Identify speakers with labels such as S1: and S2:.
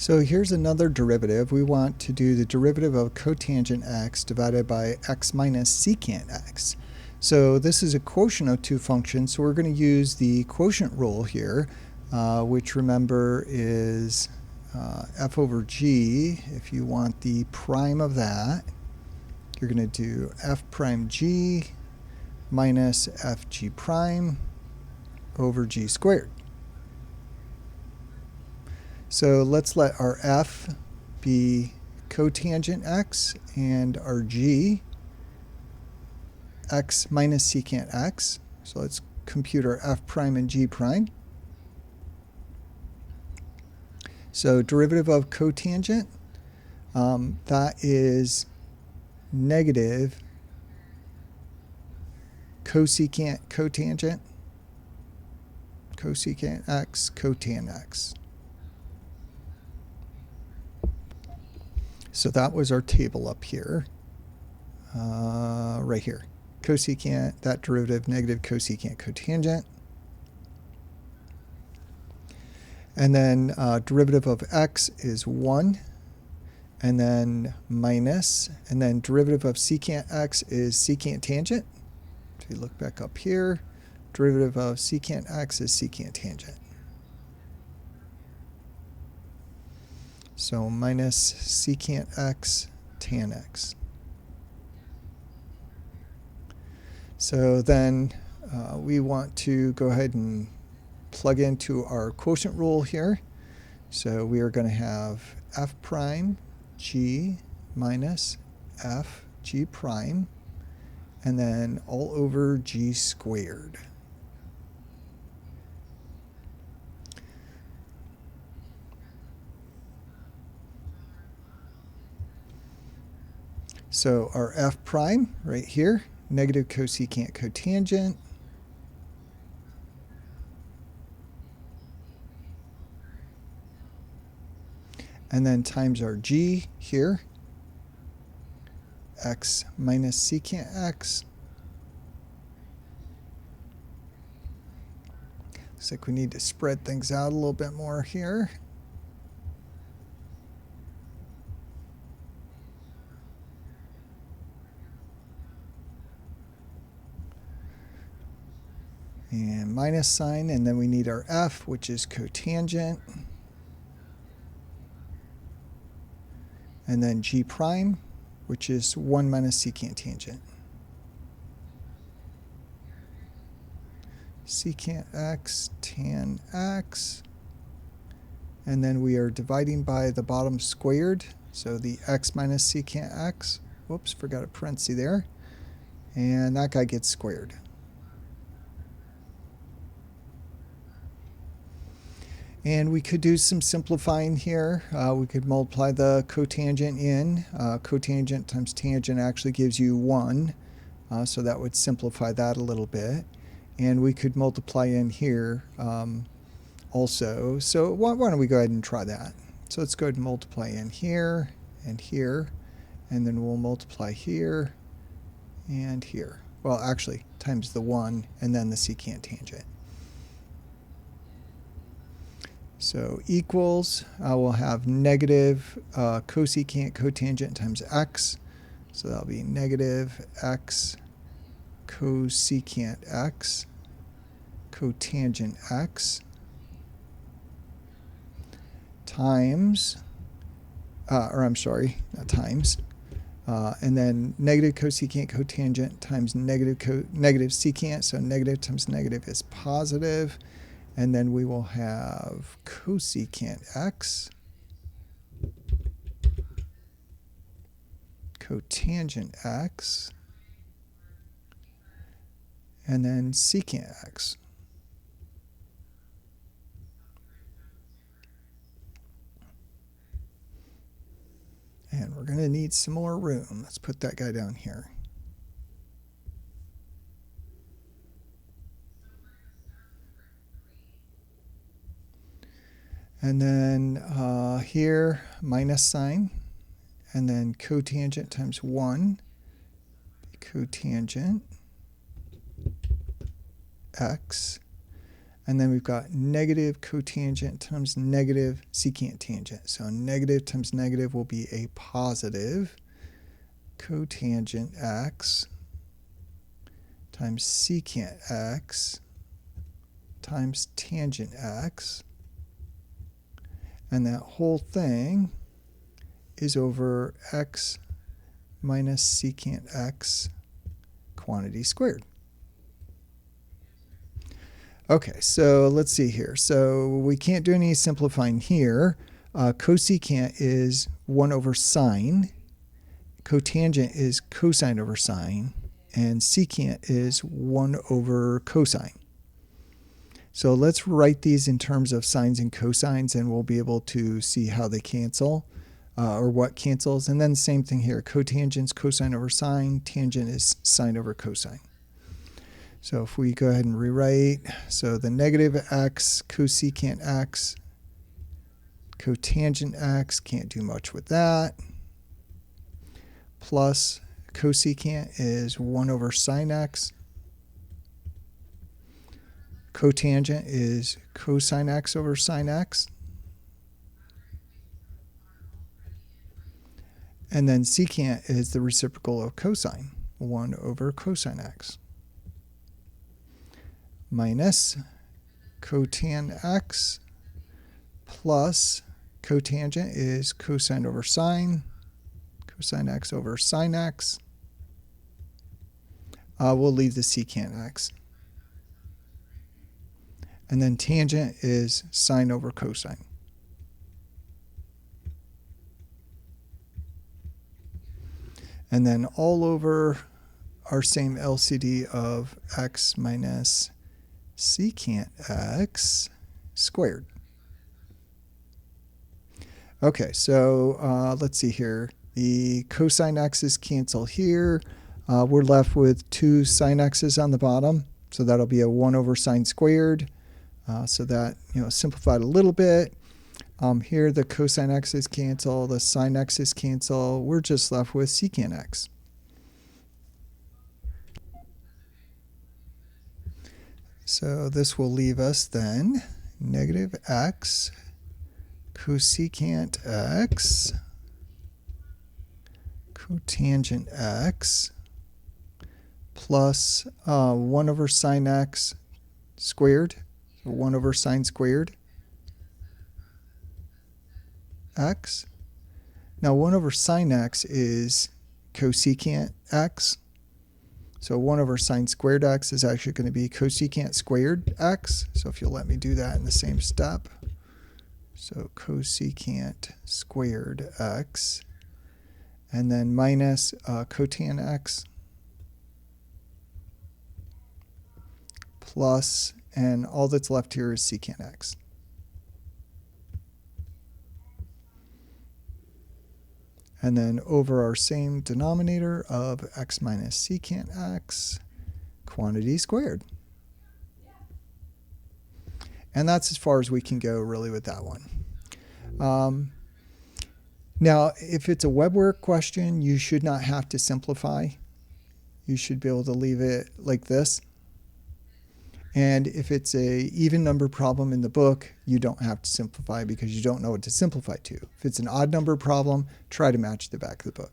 S1: So here's another derivative. We want to do the derivative of cotangent x divided by x minus secant x. So this is a quotient of two functions, so we're going to use the quotient rule here, which remember is f over g. If you want the prime of that, you're going to do f prime g minus f g prime over g squared. So let's let our f be cotangent x and our g x minus secant x. So let's compute our f prime and g prime. So derivative of cotangent, that is negative cosecant cotangent, cosecant x, cotan x. So that was our table up here, right here. Cosecant, that derivative, negative cosecant cotangent. And then derivative of x is 1, and then minus, and then derivative of secant x is secant tangent. If you look back up here, derivative of secant x is secant tangent. So minus secant x tan x. So then we want to go ahead and plug into our quotient rule here. So we are going to have f prime g minus f g prime, and then all over g squared. So our f prime right here, negative cosecant cotangent, and then times our g here, x minus secant x. Looks like we need to spread things out a little bit more here. And minus sign, and then we need our f, which is cotangent. And then g prime, which is 1 minus secant tangent. Secant x, tan x. And then we are dividing by the bottom squared, so the x minus secant x. Whoops, forgot a parenthesis there. And that guy gets squared. And we could do some simplifying here. We could multiply the cotangent in. Cotangent times tangent actually gives you 1. So that would simplify that a little bit. And we could multiply in here also. So why don't we go ahead and try that. So let's go ahead and multiply in here and here. And then we'll multiply here and here. Well, actually, times the 1 and then the secant tangent. So equals, we'll have negative cosecant cotangent times x. So that'll be negative x cosecant x cotangent x times, not times, and then negative cosecant cotangent times negative secant. So negative times negative is positive. And then we will have cosecant x cotangent x, and then secant x. And we're going to need some more room. Let's put that guy down here. And then here, minus sign, and then cotangent times 1, cotangent x, And then we've got negative cotangent times negative secant tangent. So negative times negative will be a positive cotangent x times secant x times tangent x. And that whole thing is over x minus secant x quantity squared. Okay, so let's see here. So we can't do any simplifying here. Cosecant is 1 over sine. Cotangent is cosine over sine. And secant is 1 over cosine. So let's write these in terms of sines and cosines, and we'll be able to see how they cancel, or what cancels. And then the same thing here. Cotangent is cosine over sine. Tangent is sine over cosine. So if we go ahead and rewrite, so the negative x, cosecant x, cotangent x, can't do much with that, plus cosecant is 1 over sine x, cotangent is cosine x over sine x, and then secant is the reciprocal of cosine, 1 over cosine x, minus cotan x plus cotangent is cosine over sine, cosine x over sine x. We'll leave the secant x. And then tangent is sine over cosine. And then all over our same LCD of x minus secant x squared. Okay, so let's see here. The cosine x's cancel here. We're left with 2 sine x's on the bottom. So that'll be a 1 over sine squared. So that, simplified a little bit. Here the cosine x's cancel, the sine x's cancel. We're just left with secant x. So this will leave us then negative x cosecant x cotangent x plus 1 over sine x squared, so 1 over sine squared x. Now 1 over sine x is cosecant x. So 1 over sine squared x is actually going to be cosecant squared x. So if you'll let me do that in the same step. So cosecant squared x. And then minus cotan x plus, and all that's left here is secant x. And then over our same denominator of x minus secant x, quantity squared. And that's as far as we can go really with that one. Now, if it's a WebWork question, you should not have to simplify. You should be able to leave it like this. And if it's a even number problem in the book, you don't have to simplify because you don't know what to simplify to. If it's an odd number problem, try to match the back of the book.